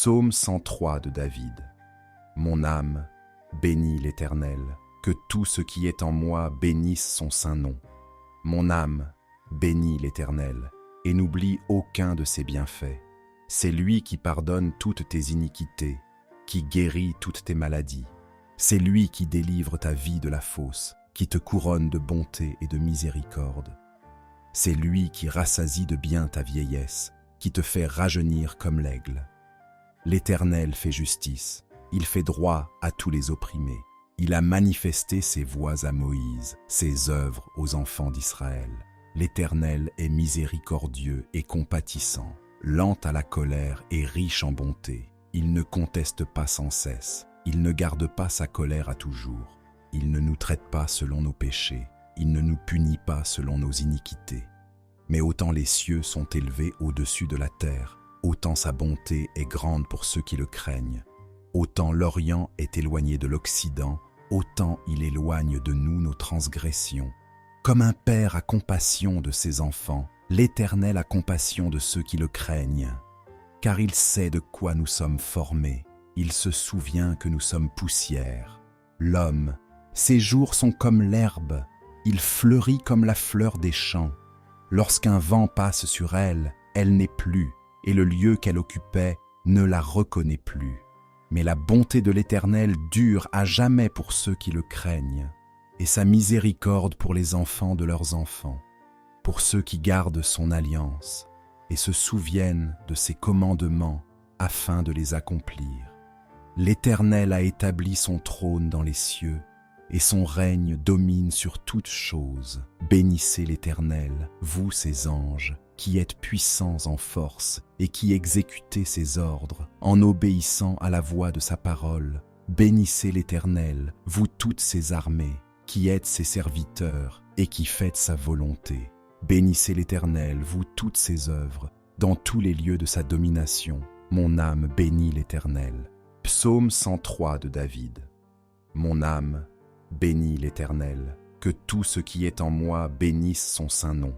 Psaume 103 de David. Mon âme, bénis l'Éternel, que tout ce qui est en moi bénisse son saint nom. Mon âme, bénis l'Éternel, et n'oublie aucun de ses bienfaits. C'est lui qui pardonne toutes tes iniquités, qui guérit toutes tes maladies. C'est lui qui délivre ta vie de la fosse, qui te couronne de bonté et de miséricorde. C'est lui qui rassasie de bien ta vieillesse, qui te fait rajeunir comme l'aigle. L'Éternel fait justice, il fait droit à tous les opprimés. Il a manifesté ses voies à Moïse, ses œuvres aux enfants d'Israël. L'Éternel est miséricordieux et compatissant, lent à la colère et riche en bonté. Il ne conteste pas sans cesse, il ne garde pas sa colère à toujours. Il ne nous traite pas selon nos péchés, il ne nous punit pas selon nos iniquités. Mais autant les cieux sont élevés au-dessus de la terre, autant sa bonté est grande pour ceux qui le craignent. Autant l'Orient est éloigné de l'Occident, autant il éloigne de nous nos transgressions. Comme un père a compassion de ses enfants, l'Éternel a compassion de ceux qui le craignent. Car il sait de quoi nous sommes formés, il se souvient que nous sommes poussière. L'homme, ses jours sont comme l'herbe, il fleurit comme la fleur des champs. Lorsqu'un vent passe sur elle, elle n'est plus, et le lieu qu'elle occupait ne la reconnaît plus. Mais la bonté de l'Éternel dure à jamais pour ceux qui le craignent, et sa miséricorde pour les enfants de leurs enfants, pour ceux qui gardent son alliance et se souviennent de ses commandements afin de les accomplir. L'Éternel a établi son trône dans les cieux, et son règne domine sur toutes choses. Bénissez l'Éternel, vous ses anges, qui êtes puissants en force et qui exécutez ses ordres en obéissant à la voix de sa parole. Bénissez l'Éternel, vous toutes ses armées, qui êtes ses serviteurs et qui faites sa volonté. Bénissez l'Éternel, vous toutes ses œuvres, dans tous les lieux de sa domination. Mon âme bénit l'Éternel. Psaume 103 de David. Mon âme, bénis l'Éternel, que tout ce qui est en moi bénisse son saint nom.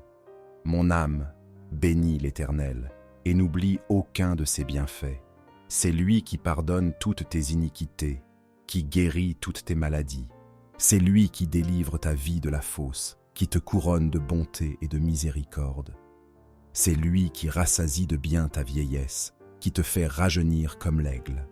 Mon âme, bénis l'Éternel, et n'oublie aucun de ses bienfaits. C'est lui qui pardonne toutes tes iniquités, qui guérit toutes tes maladies. C'est lui qui délivre ta vie de la fosse, qui te couronne de bonté et de miséricorde. C'est lui qui rassasie de bien ta vieillesse, qui te fait rajeunir comme l'aigle.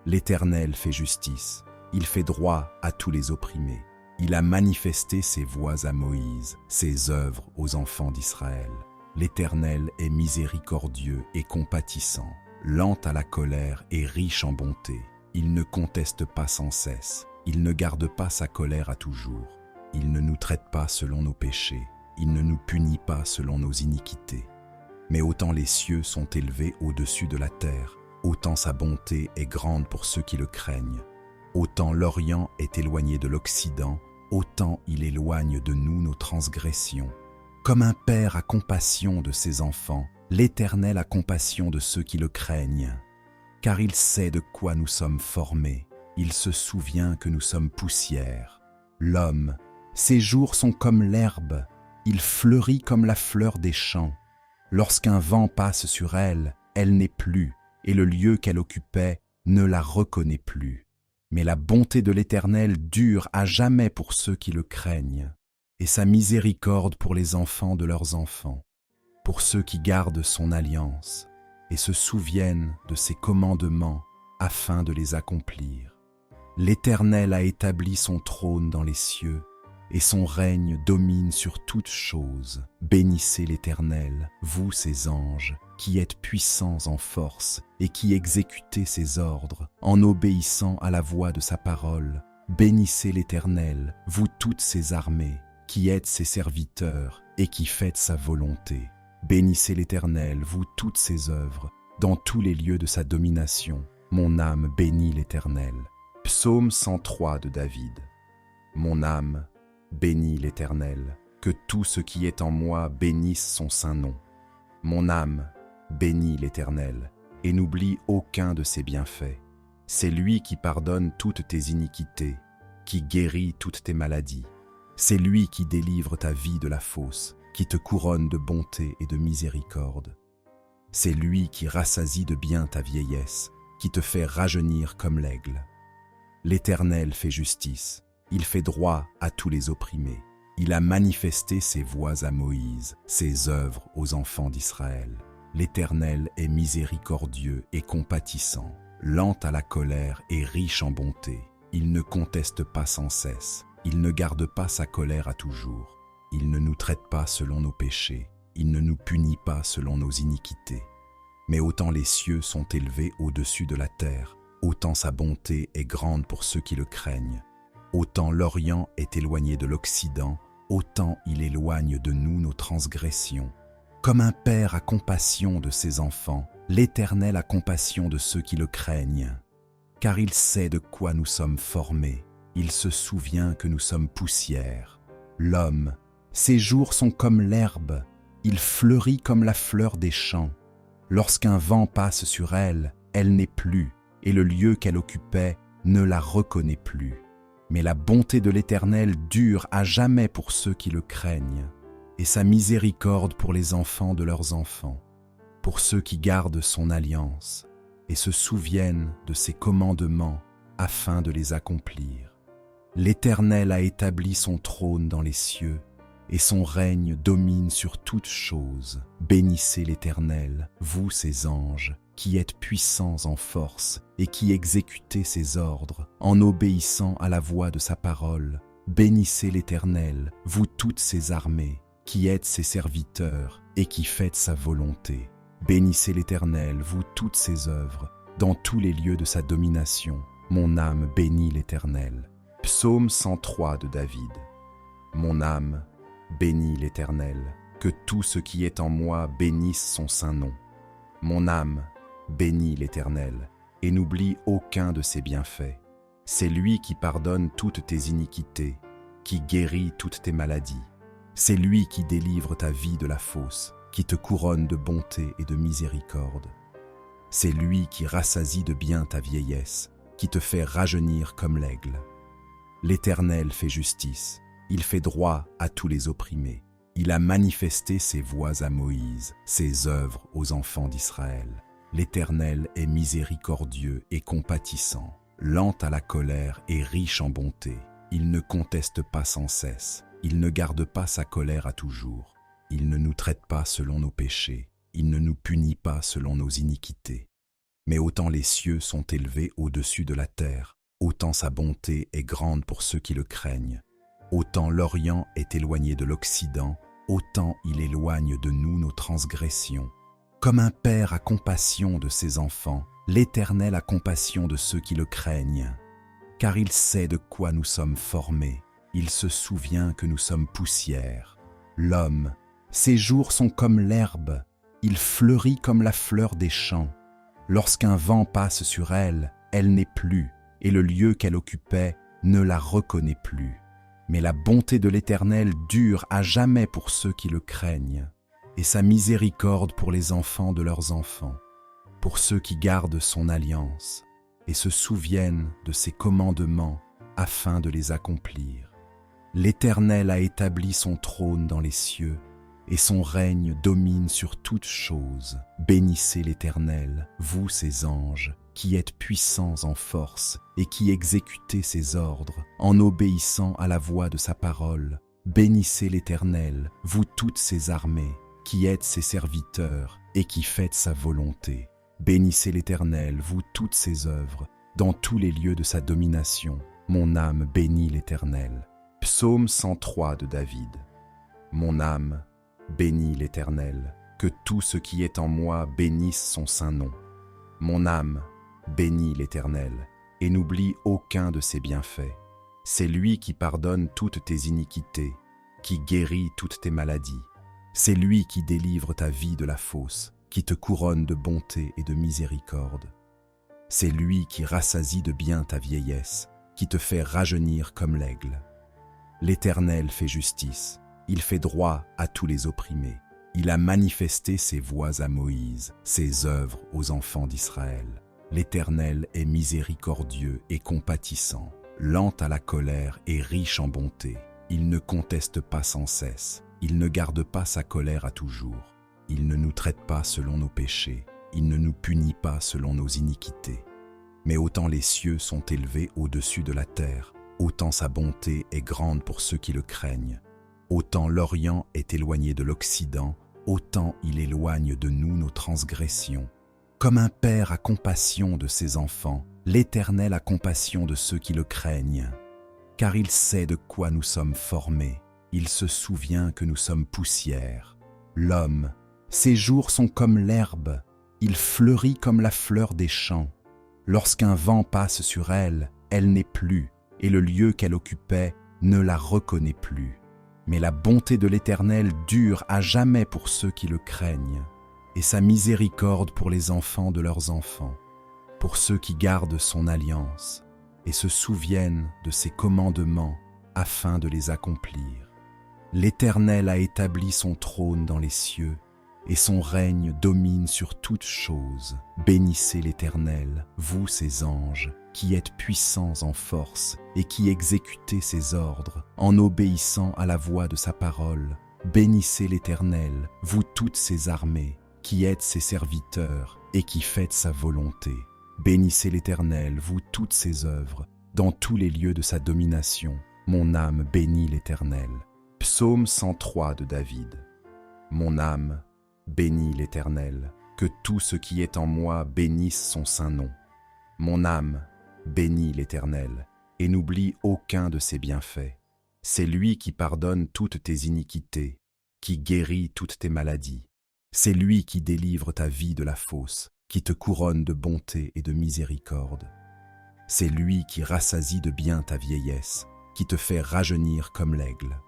L'Éternel fait justice, il fait droit à tous les opprimés. Il a manifesté ses voies à Moïse, ses œuvres aux enfants d'Israël. L'Éternel est miséricordieux et compatissant, lent à la colère et riche en bonté. Il ne conteste pas sans cesse, il ne garde pas sa colère à toujours. Il ne nous traite pas selon nos péchés, il ne nous punit pas selon nos iniquités. Mais autant les cieux sont élevés au-dessus de la terre, autant sa bonté est grande pour ceux qui le craignent. Autant l'Orient est éloigné de l'Occident, autant il éloigne de nous nos transgressions. Comme un père a compassion de ses enfants, l'Éternel a compassion de ceux qui le craignent. Car il sait de quoi nous sommes formés, il se souvient que nous sommes poussière. L'homme, ses jours sont comme l'herbe, il fleurit comme la fleur des champs. Lorsqu'un vent passe sur elle, elle n'est plus, et le lieu qu'elle occupait ne la reconnaît plus. Mais la bonté de l'Éternel dure à jamais pour ceux qui le craignent, et sa miséricorde pour les enfants de leurs enfants, pour ceux qui gardent son alliance et se souviennent de ses commandements afin de les accomplir. L'Éternel a établi son trône dans les cieux, et son règne domine sur toutes choses. Bénissez l'Éternel, vous ses anges, qui êtes puissants en force et qui exécutez ses ordres en obéissant à la voix de sa parole. Bénissez l'Éternel, vous toutes ses armées, qui êtes ses serviteurs et qui faites sa volonté. Bénissez l'Éternel, vous toutes ses œuvres, dans tous les lieux de sa domination. Mon âme bénit l'Éternel. Psaume 103 de David. Mon âme, bénis l'Éternel, que tout ce qui est en moi bénisse son saint nom. Mon âme, bénis l'Éternel, et n'oublie aucun de ses bienfaits. C'est lui qui pardonne toutes tes iniquités, qui guérit toutes tes maladies. C'est lui qui délivre ta vie de la fosse, qui te couronne de bonté et de miséricorde. C'est lui qui rassasie de bien ta vieillesse, qui te fait rajeunir comme l'aigle. L'Éternel fait justice, il fait droit à tous les opprimés. Il a manifesté ses voies à Moïse, ses œuvres aux enfants d'Israël. L'Éternel est miséricordieux et compatissant, lent à la colère et riche en bonté. Il ne conteste pas sans cesse, il ne garde pas sa colère à toujours. Il ne nous traite pas selon nos péchés, il ne nous punit pas selon nos iniquités. Mais autant les cieux sont élevés au-dessus de la terre, autant sa bonté est grande pour ceux qui le craignent. Autant l'Orient est éloigné de l'Occident, autant il éloigne de nous nos transgressions. Comme un père a compassion de ses enfants, l'Éternel a compassion de ceux qui le craignent. Car il sait de quoi nous sommes formés, il se souvient que nous sommes poussière. L'homme, ses jours sont comme l'herbe, il fleurit comme la fleur des champs. Lorsqu'un vent passe sur elle, elle n'est plus, et le lieu qu'elle occupait ne la reconnaît plus. Mais la bonté de l'Éternel dure à jamais pour ceux qui le craignent, et sa miséricorde pour les enfants de leurs enfants, pour ceux qui gardent son alliance et se souviennent de ses commandements afin de les accomplir. L'Éternel a établi son trône dans les cieux, et son règne domine sur toutes choses. Bénissez l'Éternel, vous ses anges, qui êtes puissants en force et qui exécutez ses ordres en obéissant à la voix de sa parole. Bénissez l'Éternel, vous toutes ses armées, qui êtes ses serviteurs et qui faites sa volonté. Bénissez l'Éternel, vous toutes ses œuvres, dans tous les lieux de sa domination. Mon âme bénit l'Éternel. Psaume 103 de David. Mon âme bénit l'Éternel, que tout ce qui est en moi bénisse son saint nom. Mon âme bénit l'Éternel, et n'oublie aucun de ses bienfaits. C'est lui qui pardonne toutes tes iniquités, qui guérit toutes tes maladies. C'est lui qui délivre ta vie de la fosse, qui te couronne de bonté et de miséricorde. C'est lui qui rassasie de bien ta vieillesse, qui te fait rajeunir comme l'aigle. L'Éternel fait justice, il fait droit à tous les opprimés. Il a manifesté ses voies à Moïse, ses œuvres aux enfants d'Israël. L'Éternel est miséricordieux et compatissant, lent à la colère et riche en bonté. Il ne conteste pas sans cesse, il ne garde pas sa colère à toujours. Il ne nous traite pas selon nos péchés, il ne nous punit pas selon nos iniquités. Mais autant les cieux sont élevés au-dessus de la terre, autant sa bonté est grande pour ceux qui le craignent. Autant l'Orient est éloigné de l'Occident, autant il éloigne de nous nos transgressions. Comme un père a compassion de ses enfants, l'Éternel a compassion de ceux qui le craignent. Car il sait de quoi nous sommes formés, il se souvient que nous sommes poussière. L'homme, ses jours sont comme l'herbe, il fleurit comme la fleur des champs. Lorsqu'un vent passe sur elle, elle n'est plus, et le lieu qu'elle occupait ne la reconnaît plus. Mais la bonté de l'Éternel dure à jamais pour ceux qui le craignent, et sa miséricorde pour les enfants de leurs enfants, pour ceux qui gardent son alliance et se souviennent de ses commandements afin de les accomplir. L'Éternel a établi son trône dans les cieux, et son règne domine sur toutes choses. Bénissez l'Éternel, vous ses anges, qui êtes puissants en force et qui exécutez ses ordres en obéissant à la voix de sa parole. Bénissez l'Éternel, vous toutes ses armées, qui êtes ses serviteurs et qui faites sa volonté. Bénissez l'Éternel, vous toutes ses œuvres, dans tous les lieux de sa domination. Mon âme bénit l'Éternel. Psaume 103 de David. Mon âme bénit l'Éternel, que tout ce qui est en moi bénisse son saint nom. Mon âme bénit l'Éternel, et n'oublie aucun de ses bienfaits. C'est lui qui pardonne toutes tes iniquités, qui guérit toutes tes maladies. C'est lui qui délivre ta vie de la fosse, qui te couronne de bonté et de miséricorde. C'est lui qui rassasie de bien ta vieillesse, qui te fait rajeunir comme l'aigle. L'Éternel fait justice, il fait droit à tous les opprimés. Il a manifesté ses voies à Moïse, ses œuvres aux enfants d'Israël. L'Éternel est miséricordieux et compatissant, lent à la colère et riche en bonté. Il ne conteste pas sans cesse, il ne garde pas sa colère à toujours. Il ne nous traite pas selon nos péchés, il ne nous punit pas selon nos iniquités. Mais autant les cieux sont élevés au-dessus de la terre, autant sa bonté est grande pour ceux qui le craignent. Autant l'Orient est éloigné de l'Occident, autant il éloigne de nous nos transgressions. Comme un père a compassion de ses enfants, l'Éternel a compassion de ceux qui le craignent. Car il sait de quoi nous sommes formés, il se souvient que nous sommes poussière. L'homme, ses jours sont comme l'herbe, il fleurit comme la fleur des champs. Lorsqu'un vent passe sur elle, elle n'est plus, et le lieu qu'elle occupait ne la reconnaît plus. Mais la bonté de l'Éternel dure à jamais pour ceux qui le craignent, et sa miséricorde pour les enfants de leurs enfants, pour ceux qui gardent son alliance, et se souviennent de ses commandements afin de les accomplir. L'Éternel a établi son trône dans les cieux, et son règne domine sur toutes choses. Bénissez l'Éternel, vous ses anges, qui êtes puissants en force et qui exécutez ses ordres en obéissant à la voix de sa parole. Bénissez l'Éternel, vous toutes ses armées, qui êtes ses serviteurs et qui faites sa volonté. Bénissez l'Éternel, vous toutes ses œuvres, dans tous les lieux de sa domination. Mon âme bénit l'Éternel. Psaume 103 de David. Mon âme bénit l'Éternel, que tout ce qui est en moi bénisse son saint nom. Mon âme bénit l'Éternel, et n'oublie aucun de ses bienfaits. C'est lui qui pardonne toutes tes iniquités, qui guérit toutes tes maladies. C'est lui qui délivre ta vie de la fosse, qui te couronne de bonté et de miséricorde. C'est lui qui rassasie de bien ta vieillesse, qui te fait rajeunir comme l'aigle.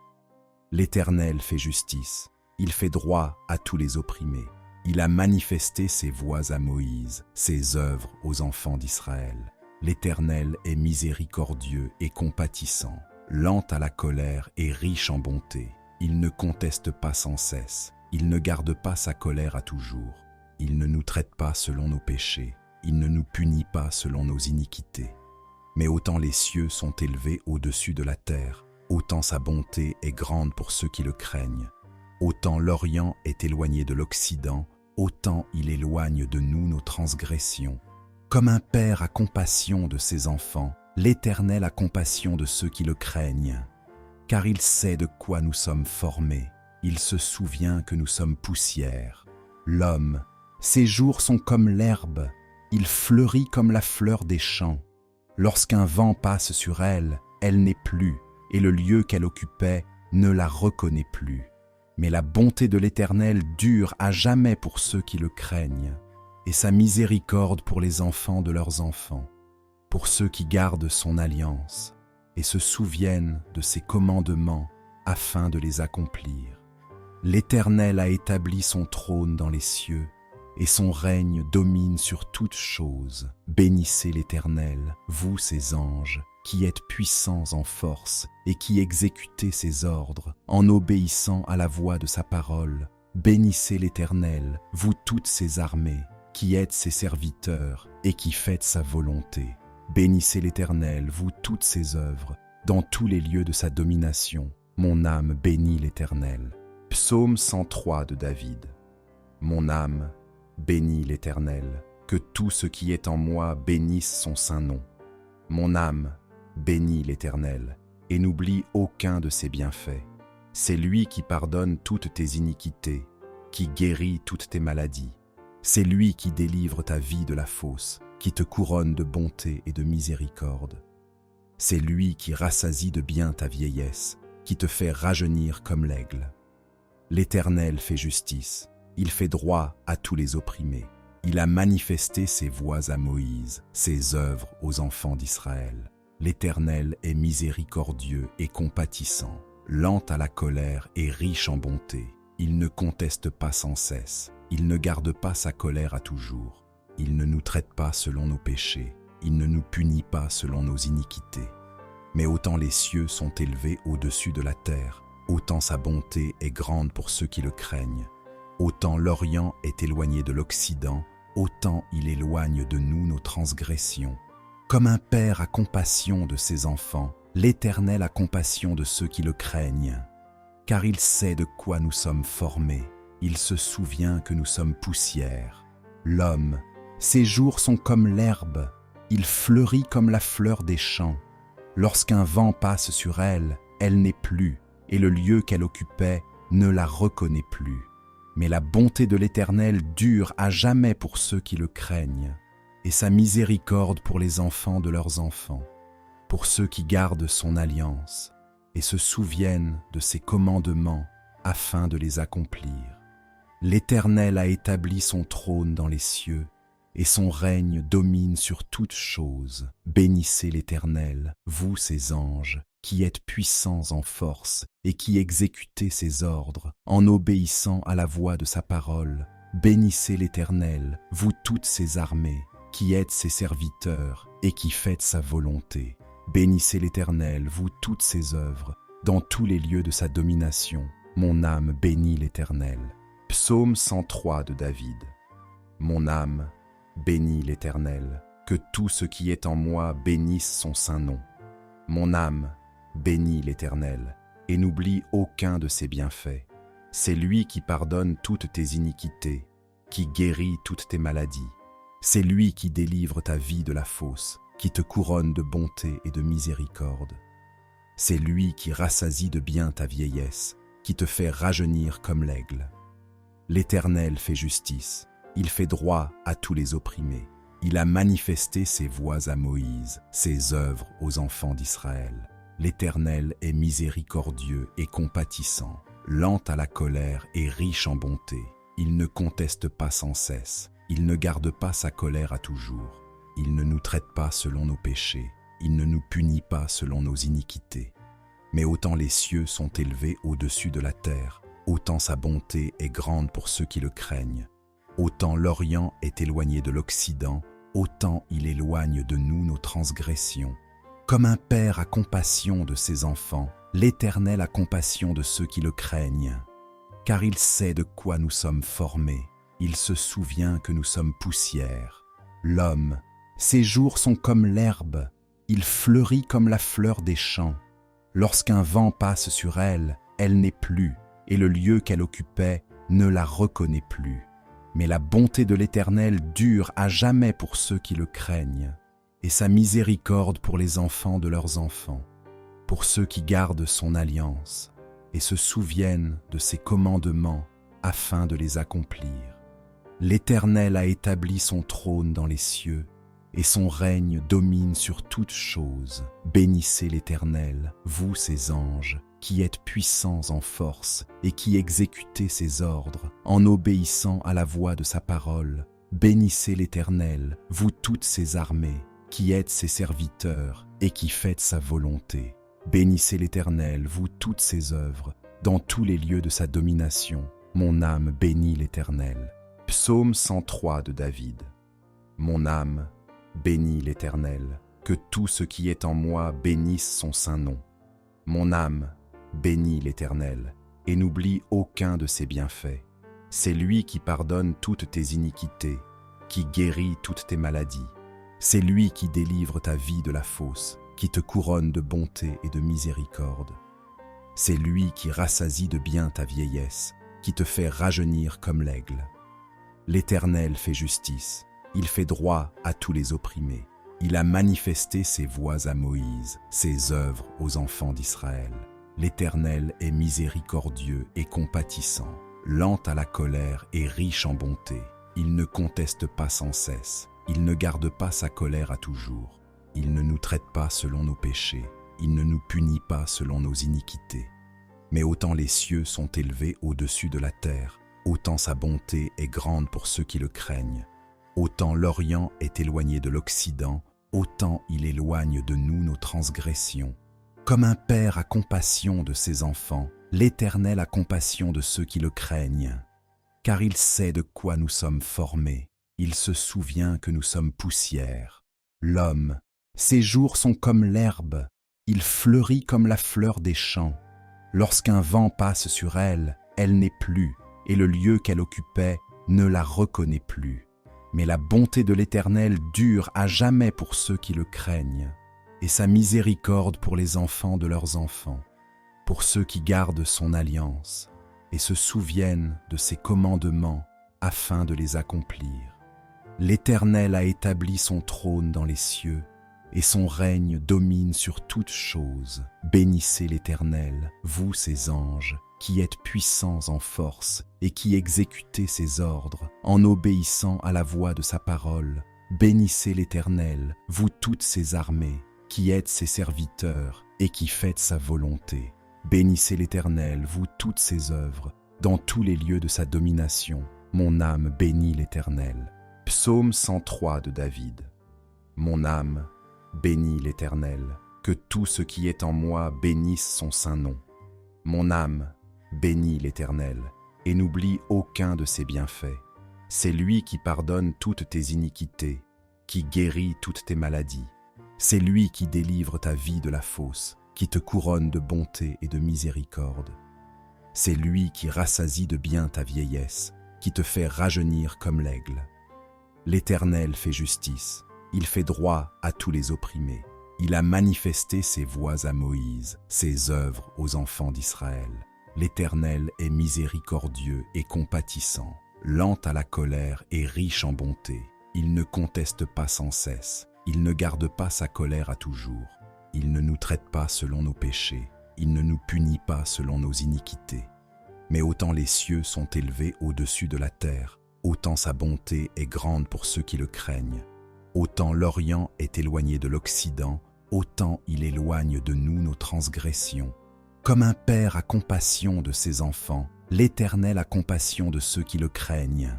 L'Éternel fait justice, il fait droit à tous les opprimés. Il a manifesté ses voies à Moïse, ses œuvres aux enfants d'Israël. L'Éternel est miséricordieux et compatissant, lent à la colère et riche en bonté. Il ne conteste pas sans cesse, il ne garde pas sa colère à toujours. Il ne nous traite pas selon nos péchés, il ne nous punit pas selon nos iniquités. Mais autant les cieux sont élevés au-dessus de la terre, autant sa bonté est grande pour ceux qui le craignent. Autant l'Orient est éloigné de l'Occident, autant il éloigne de nous nos transgressions. Comme un père a compassion de ses enfants, l'Éternel a compassion de ceux qui le craignent. Car il sait de quoi nous sommes formés, il se souvient que nous sommes poussière. L'homme, ses jours sont comme l'herbe, il fleurit comme la fleur des champs. Lorsqu'un vent passe sur elle, elle n'est plus, et le lieu qu'elle occupait ne la reconnaît plus. Mais la bonté de l'Éternel dure à jamais pour ceux qui le craignent, et sa miséricorde pour les enfants de leurs enfants, pour ceux qui gardent son alliance et se souviennent de ses commandements afin de les accomplir. L'Éternel a établi son trône dans les cieux, et son règne domine sur toutes choses. Bénissez l'Éternel, vous ses anges, qui êtes puissants en force et qui exécutez ses ordres en obéissant à la voix de sa parole. Bénissez l'Éternel, vous toutes ses armées, qui êtes ses serviteurs et qui faites sa volonté. Bénissez l'Éternel, vous toutes ses œuvres, dans tous les lieux de sa domination. Mon âme bénit l'Éternel. Psaume 103 de David. Mon âme bénit l'Éternel, que tout ce qui est en moi bénisse son saint nom. Mon âme bénit l'Éternel, et n'oublie aucun de ses bienfaits. C'est lui qui pardonne toutes tes iniquités, qui guérit toutes tes maladies. C'est lui qui délivre ta vie de la fosse, qui te couronne de bonté et de miséricorde. C'est lui qui rassasie de bien ta vieillesse, qui te fait rajeunir comme l'aigle. L'Éternel fait justice, il fait droit à tous les opprimés. Il a manifesté ses voies à Moïse, ses œuvres aux enfants d'Israël. L'Éternel est miséricordieux et compatissant, lent à la colère et riche en bonté. Il ne conteste pas sans cesse, il ne garde pas sa colère à toujours. Il ne nous traite pas selon nos péchés, il ne nous punit pas selon nos iniquités. Mais autant les cieux sont élevés au-dessus de la terre, autant sa bonté est grande pour ceux qui le craignent. Autant l'Orient est éloigné de l'Occident, autant il éloigne de nous nos transgressions. Comme un père a compassion de ses enfants, l'Éternel a compassion de ceux qui le craignent. Car il sait de quoi nous sommes formés, il se souvient que nous sommes poussière. L'homme, ses jours sont comme l'herbe, il fleurit comme la fleur des champs. Lorsqu'un vent passe sur elle, elle n'est plus, et le lieu qu'elle occupait ne la reconnaît plus. Mais la bonté de l'Éternel dure à jamais pour ceux qui le craignent, et sa miséricorde pour les enfants de leurs enfants, pour ceux qui gardent son alliance, et se souviennent de ses commandements afin de les accomplir. L'Éternel a établi son trône dans les cieux, et son règne domine sur toutes choses. Bénissez l'Éternel, vous ses anges, qui êtes puissants en force et qui exécutez ses ordres en obéissant à la voix de sa parole. Bénissez l'Éternel, vous toutes ses armées, qui êtes ses serviteurs et qui faites sa volonté. Bénissez l'Éternel, vous toutes ses œuvres, dans tous les lieux de sa domination. Mon âme bénit l'Éternel. Psaume 103 de David. Mon âme bénit l'Éternel, que tout ce qui est en moi bénisse son saint nom. Mon âme bénit l'Éternel, et n'oublie aucun de ses bienfaits. C'est lui qui pardonne toutes tes iniquités, qui guérit toutes tes maladies. C'est lui qui délivre ta vie de la fosse, qui te couronne de bonté et de miséricorde. C'est lui qui rassasie de bien ta vieillesse, qui te fait rajeunir comme l'aigle. L'Éternel fait justice, il fait droit à tous les opprimés. Il a manifesté ses voies à Moïse, ses œuvres aux enfants d'Israël. L'Éternel est miséricordieux et compatissant, lent à la colère et riche en bonté. Il ne conteste pas sans cesse, il ne garde pas sa colère à toujours. Il ne nous traite pas selon nos péchés, il ne nous punit pas selon nos iniquités. Mais autant les cieux sont élevés au-dessus de la terre, autant sa bonté est grande pour ceux qui le craignent. Autant l'Orient est éloigné de l'Occident, autant il éloigne de nous nos transgressions. Comme un père a compassion de ses enfants, l'Éternel a compassion de ceux qui le craignent. Car il sait de quoi nous sommes formés, il se souvient que nous sommes poussière. L'homme, ses jours sont comme l'herbe, il fleurit comme la fleur des champs. Lorsqu'un vent passe sur elle, elle n'est plus, et le lieu qu'elle occupait ne la reconnaît plus. Mais la bonté de l'Éternel dure à jamais pour ceux qui le craignent, et sa miséricorde pour les enfants de leurs enfants, pour ceux qui gardent son alliance et se souviennent de ses commandements afin de les accomplir. L'Éternel a établi son trône dans les cieux, et son règne domine sur toutes choses. Bénissez l'Éternel, vous ses anges, qui êtes puissants en force et qui exécutez ses ordres en obéissant à la voix de sa parole. Bénissez l'Éternel, vous toutes ses armées, qui êtes ses serviteurs et qui faites sa volonté. Bénissez l'Éternel, vous toutes ses œuvres, dans tous les lieux de sa domination. Mon âme bénit l'Éternel. Psaume 103 de David. Mon âme bénit l'Éternel, que tout ce qui est en moi bénisse son saint nom. Mon âme bénit l'Éternel, et n'oublie aucun de ses bienfaits. C'est lui qui pardonne toutes tes iniquités, qui guérit toutes tes maladies. C'est lui qui délivre ta vie de la fosse, qui te couronne de bonté et de miséricorde. C'est lui qui rassasie de bien ta vieillesse, qui te fait rajeunir comme l'aigle. L'Éternel fait justice, il fait droit à tous les opprimés. Il a manifesté ses voies à Moïse, ses œuvres aux enfants d'Israël. L'Éternel est miséricordieux et compatissant, lent à la colère et riche en bonté. Il ne conteste pas sans cesse, il ne garde pas sa colère à toujours. Il ne nous traite pas selon nos péchés, il ne nous punit pas selon nos iniquités. Mais autant les cieux sont élevés au-dessus de la terre, autant sa bonté est grande pour ceux qui le craignent. Autant l'Orient est éloigné de l'Occident, autant il éloigne de nous nos transgressions. Comme un père a compassion de ses enfants, l'Éternel a compassion de ceux qui le craignent. Car il sait de quoi nous sommes formés, il se souvient que nous sommes poussière. L'homme, ses jours sont comme l'herbe, il fleurit comme la fleur des champs. Lorsqu'un vent passe sur elle, elle n'est plus, et le lieu qu'elle occupait ne la reconnaît plus. Mais la bonté de l'Éternel dure à jamais pour ceux qui le craignent, et sa miséricorde pour les enfants de leurs enfants, pour ceux qui gardent son alliance et se souviennent de ses commandements afin de les accomplir. L'Éternel a établi son trône dans les cieux, et son règne domine sur toutes choses. Bénissez l'Éternel, vous ses anges, qui êtes puissants en force et qui exécutez ses ordres en obéissant à la voix de sa parole. Bénissez l'Éternel, vous toutes ses armées, qui êtes ses serviteurs et qui faites sa volonté. Bénissez l'Éternel, vous toutes ses œuvres, dans tous les lieux de sa domination. Mon âme bénit l'Éternel. Psaume 103 de David. Mon âme bénit l'Éternel, que tout ce qui est en moi bénisse son saint nom. Mon âme bénit l'Éternel, et n'oublie aucun de ses bienfaits. C'est lui qui pardonne toutes tes iniquités, qui guérit toutes tes maladies. C'est lui qui délivre ta vie de la fosse, qui te couronne de bonté et de miséricorde. C'est lui qui rassasie de bien ta vieillesse, qui te fait rajeunir comme l'aigle. L'Éternel fait justice, il fait droit à tous les opprimés. Il a manifesté ses voies à Moïse, ses œuvres aux enfants d'Israël. L'Éternel est miséricordieux et compatissant, lent à la colère et riche en bonté. Il ne conteste pas sans cesse, il ne garde pas sa colère à toujours. Il ne nous traite pas selon nos péchés, il ne nous punit pas selon nos iniquités. Mais autant les cieux sont élevés au-dessus de la terre, autant sa bonté est grande pour ceux qui le craignent. Autant l'Orient est éloigné de l'Occident, autant il éloigne de nous nos transgressions. Comme un père a compassion de ses enfants, l'Éternel a compassion de ceux qui le craignent.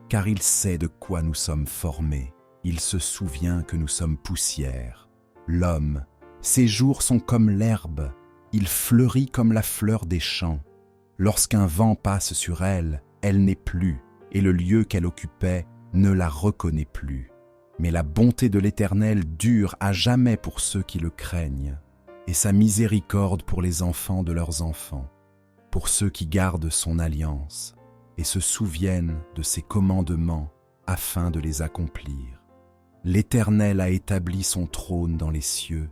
Car il sait de quoi nous sommes formés, il se souvient que nous sommes poussière. L'homme, ses jours sont comme l'herbe, il fleurit comme la fleur des champs. Lorsqu'un vent passe sur elle, elle n'est plus, et le lieu qu'elle occupait ne la reconnaît plus. Mais la bonté de l'Éternel dure à jamais pour ceux qui le craignent, et sa miséricorde pour les enfants de leurs enfants, pour ceux qui gardent son alliance et se souviennent de ses commandements afin de les accomplir. L'Éternel a établi son trône dans les cieux,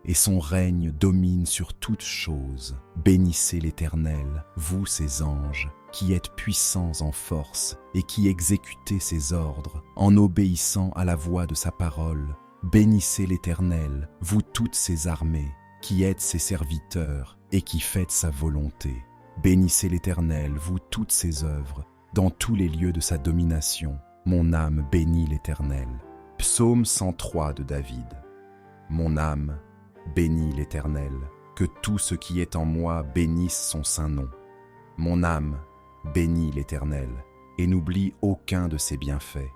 et son règne domine sur toutes choses. Bénissez l'Éternel, vous ses anges, qui êtes puissants en force et qui exécutez ses ordres en obéissant à la voix de sa parole. Bénissez l'Éternel, vous toutes ses armées, qui êtes ses serviteurs et qui faites sa volonté. Bénissez l'Éternel, vous toutes ses œuvres, dans tous les lieux de sa domination. Mon âme bénit l'Éternel. Psaume 103 de David. Mon âme bénit l'Éternel, que tout ce qui est en moi bénisse son saint nom. Mon âme bénit l'Éternel, et n'oublie aucun de ses bienfaits.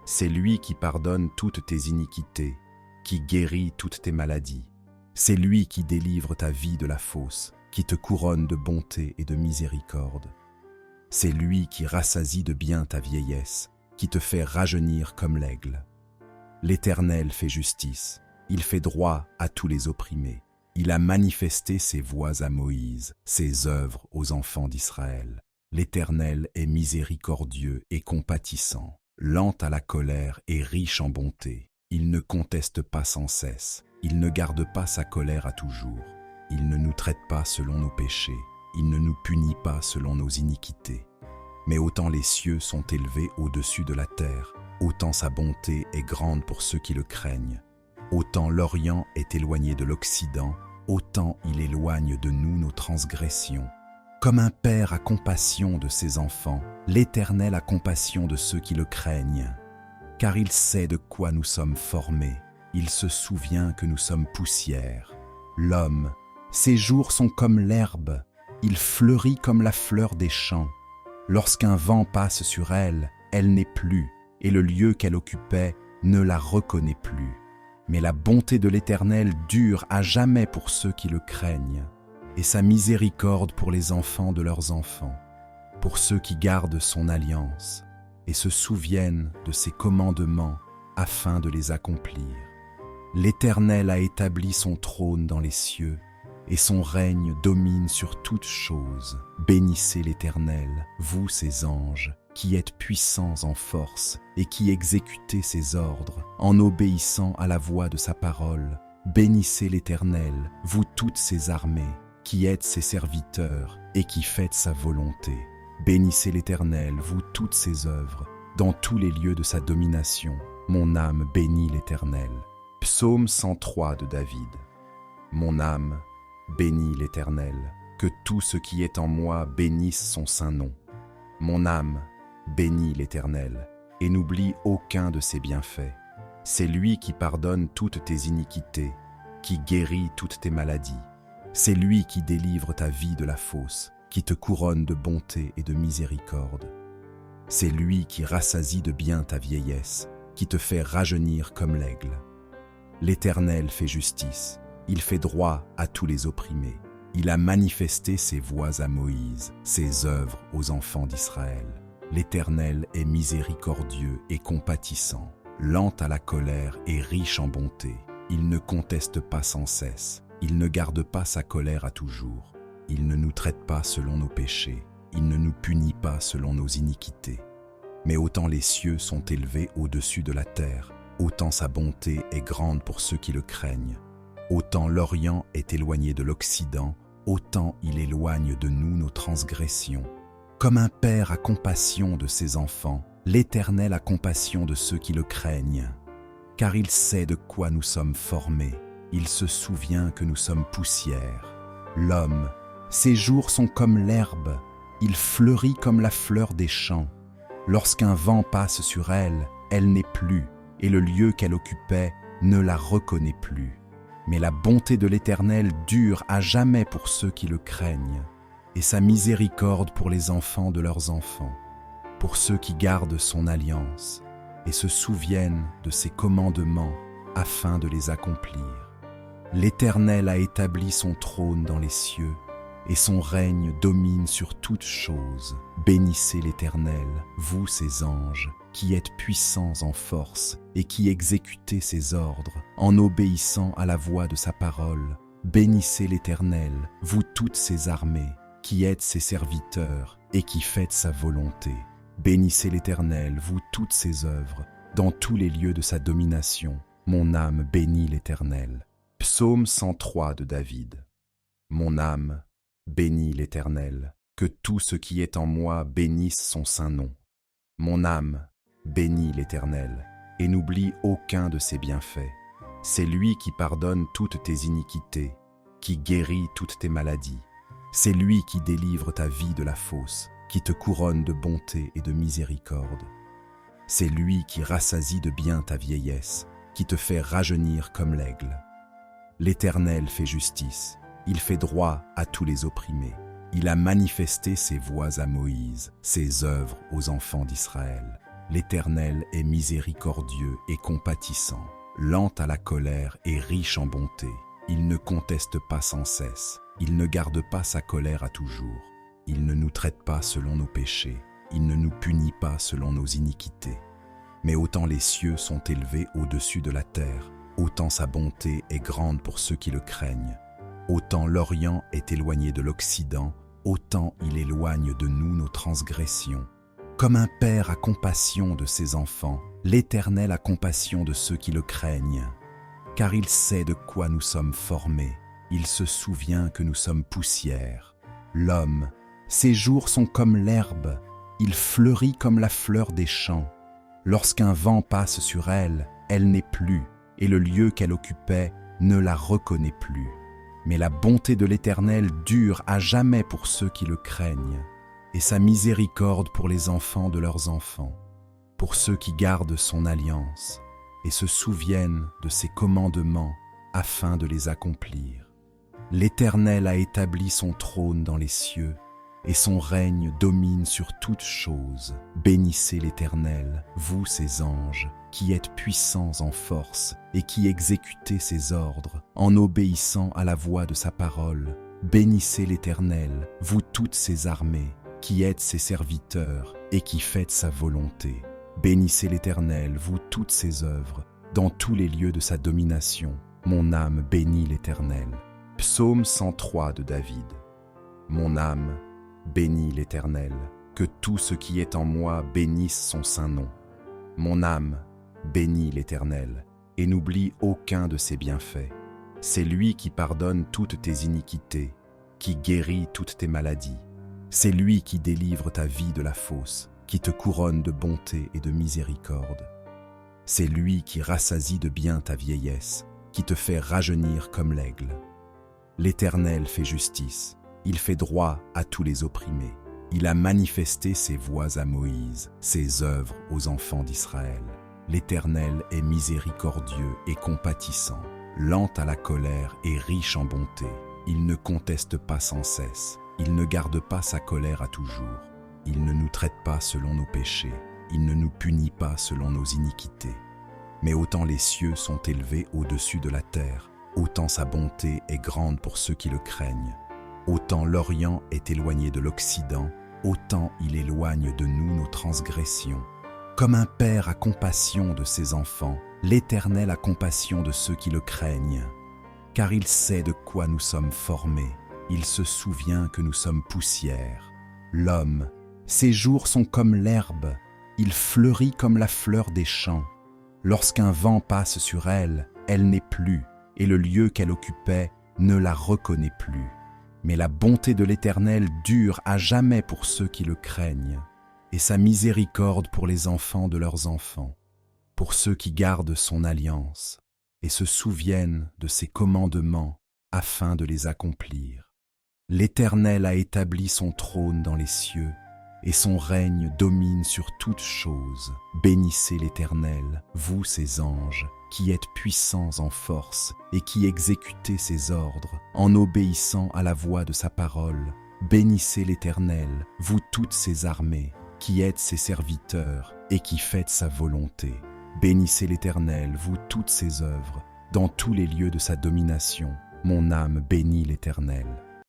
C'est lui qui pardonne toutes tes iniquités, qui guérit toutes tes maladies. C'est lui qui délivre ta vie de la fosse, qui te couronne de bonté et de miséricorde. C'est lui qui rassasie de bien ta vieillesse, qui te fait rajeunir comme l'aigle. L'Éternel fait justice, il fait droit à tous les opprimés. Il a manifesté ses voies à Moïse, ses œuvres aux enfants d'Israël. L'Éternel est miséricordieux et compatissant, lent à la colère et riche en bonté. Il ne conteste pas sans cesse, il ne garde pas sa colère à toujours. Il ne nous traite pas selon nos péchés, il ne nous punit pas selon nos iniquités. Mais autant les cieux sont élevés au-dessus de la terre, autant sa bonté est grande pour ceux qui le craignent. Autant l'Orient est éloigné de l'Occident, autant il éloigne de nous nos transgressions. Comme un père a compassion de ses enfants, l'Éternel a compassion de ceux qui le craignent. Car il sait de quoi nous sommes formés, il se souvient que nous sommes poussière. L'homme, ses jours sont comme l'herbe, il fleurit comme la fleur des champs. Lorsqu'un vent passe sur elle, elle n'est plus, et le lieu qu'elle occupait ne la reconnaît plus. Mais la bonté de l'Éternel dure à jamais pour ceux qui le craignent, et sa miséricorde pour les enfants de leurs enfants, pour ceux qui gardent son alliance et se souviennent de ses commandements afin de les accomplir. L'Éternel a établi son trône dans les cieux, et son règne domine sur toutes choses. Bénissez l'Éternel, vous ses anges, qui êtes puissants en force et qui exécutez ses ordres en obéissant à la voix de sa parole. Bénissez l'Éternel, vous toutes ses armées, qui êtes ses serviteurs et qui faites sa volonté. Bénissez l'Éternel, vous toutes ses œuvres, Dans tous les lieux de sa domination, mon âme bénit l'Éternel. Psaume 103 de David. Mon âme bénit l'Éternel, que tout ce qui est en moi bénisse son saint nom. Mon âme bénit l'Éternel, et n'oublie aucun de ses bienfaits. C'est lui qui pardonne toutes tes iniquités, qui guérit toutes tes maladies. C'est lui qui délivre ta vie de la fosse, qui te couronne de bonté et de miséricorde. C'est lui qui rassasie de bien ta vieillesse, qui te fait rajeunir comme l'aigle. L'Éternel fait justice, il fait droit à tous les opprimés. Il a manifesté ses voies à Moïse, ses œuvres aux enfants d'Israël. L'Éternel est miséricordieux et compatissant, lent à la colère et riche en bonté. Il ne conteste pas sans cesse, il ne garde pas sa colère à toujours. Il ne nous traite pas selon nos péchés, il ne nous punit pas selon nos iniquités. Mais autant les cieux sont élevés au-dessus de la terre, autant sa bonté est grande pour ceux qui le craignent. Autant l'Orient est éloigné de l'Occident, autant il éloigne de nous nos transgressions. Comme un père a compassion de ses enfants, l'Éternel a compassion de ceux qui le craignent. Car il sait de quoi nous sommes formés, il se souvient que nous sommes poussière. L'homme, ses jours sont comme l'herbe, il fleurit comme la fleur des champs. Lorsqu'un vent passe sur elle, elle n'est plus, et le lieu qu'elle occupait ne la reconnaît plus. Mais la bonté de l'Éternel dure à jamais pour ceux qui le craignent, et sa miséricorde pour les enfants de leurs enfants, pour ceux qui gardent son alliance et se souviennent de ses commandements afin de les accomplir. L'Éternel a établi son trône dans les cieux, et son règne domine sur toutes choses. Bénissez l'Éternel, vous ses anges, qui êtes puissants en force et qui exécutez ses ordres en obéissant à la voix de sa parole. Bénissez l'Éternel, vous toutes ses armées, qui êtes ses serviteurs et qui faites sa volonté. Bénissez l'Éternel, vous toutes ses œuvres, dans tous les lieux de sa domination. Mon âme bénit l'Éternel. Psaume 103 de David. Mon âme bénit l'Éternel, que tout ce qui est en moi bénisse son saint nom. Mon âme bénit l'Éternel, et n'oublie aucun de ses bienfaits. C'est lui qui pardonne toutes tes iniquités, qui guérit toutes tes maladies. C'est lui qui délivre ta vie de la fosse, qui te couronne de bonté et de miséricorde. C'est lui qui rassasie de bien ta vieillesse, qui te fait rajeunir comme l'aigle. L'Éternel fait justice, il fait droit à tous les opprimés. Il a manifesté ses voies à Moïse, ses œuvres aux enfants d'Israël. L'Éternel est miséricordieux et compatissant, lent à la colère et riche en bonté. Il ne conteste pas sans cesse, il ne garde pas sa colère à toujours. Il ne nous traite pas selon nos péchés, il ne nous punit pas selon nos iniquités. Mais autant les cieux sont élevés au-dessus de la terre, autant sa bonté est grande pour ceux qui le craignent. Autant l'Orient est éloigné de l'Occident, autant il éloigne de nous nos transgressions. Comme un père a compassion de ses enfants, l'Éternel a compassion de ceux qui le craignent. Car il sait de quoi nous sommes formés, il se souvient que nous sommes poussière. L'homme, ses jours sont comme l'herbe, il fleurit comme la fleur des champs. Lorsqu'un vent passe sur elle, elle n'est plus, et le lieu qu'elle occupait ne la reconnaît plus. Mais la bonté de l'Éternel dure à jamais pour ceux qui le craignent, et sa miséricorde pour les enfants de leurs enfants, pour ceux qui gardent son alliance et se souviennent de ses commandements afin de les accomplir. L'Éternel a établi son trône dans les cieux, et son règne domine sur toutes choses. Bénissez l'Éternel, vous ses anges, qui êtes puissants en force et qui exécutez ses ordres en obéissant à la voix de sa parole. Bénissez l'Éternel, vous toutes ses armées, qui êtes ses serviteurs et qui faites sa volonté. Bénissez l'Éternel, vous toutes ses œuvres, dans tous les lieux de sa domination. Mon âme bénit l'Éternel. Psaume 103 de David. Mon âme bénit l'Éternel, que tout ce qui est en moi bénisse son saint nom. Mon âme bénit l'Éternel, et n'oublie aucun de ses bienfaits. C'est lui qui pardonne toutes tes iniquités, qui guérit toutes tes maladies. C'est lui qui délivre ta vie de la fosse, qui te couronne de bonté et de miséricorde. C'est lui qui rassasie de bien ta vieillesse, qui te fait rajeunir comme l'aigle. L'Éternel fait justice, il fait droit à tous les opprimés. Il a manifesté ses voies à Moïse, ses œuvres aux enfants d'Israël. L'Éternel est miséricordieux et compatissant, lent à la colère et riche en bonté. Il ne conteste pas sans cesse, il ne garde pas sa colère à toujours. Il ne nous traite pas selon nos péchés, il ne nous punit pas selon nos iniquités. Mais autant les cieux sont élevés au-dessus de la terre, autant sa bonté est grande pour ceux qui le craignent. Autant l'Orient est éloigné de l'Occident, autant il éloigne de nous nos transgressions. Comme un père a compassion de ses enfants, l'Éternel a compassion de ceux qui le craignent. Car il sait de quoi nous sommes formés, il se souvient que nous sommes poussière. L'homme, ses jours sont comme l'herbe, il fleurit comme la fleur des champs. Lorsqu'un vent passe sur elle, elle n'est plus, et le lieu qu'elle occupait ne la reconnaît plus. Mais la bonté de l'Éternel dure à jamais pour ceux qui le craignent, et sa miséricorde pour les enfants de leurs enfants, pour ceux qui gardent son alliance et se souviennent de ses commandements afin de les accomplir. L'Éternel a établi son trône dans les cieux, et son règne domine sur toutes choses. Bénissez l'Éternel, vous ses anges, qui êtes puissants en force et qui exécutez ses ordres en obéissant à la voix de sa parole. Bénissez l'Éternel, vous toutes ses armées, qui êtes ses serviteurs et qui faites sa volonté. Bénissez l'Éternel, vous toutes ses œuvres, dans tous les lieux de sa domination. Mon âme bénit l'Éternel.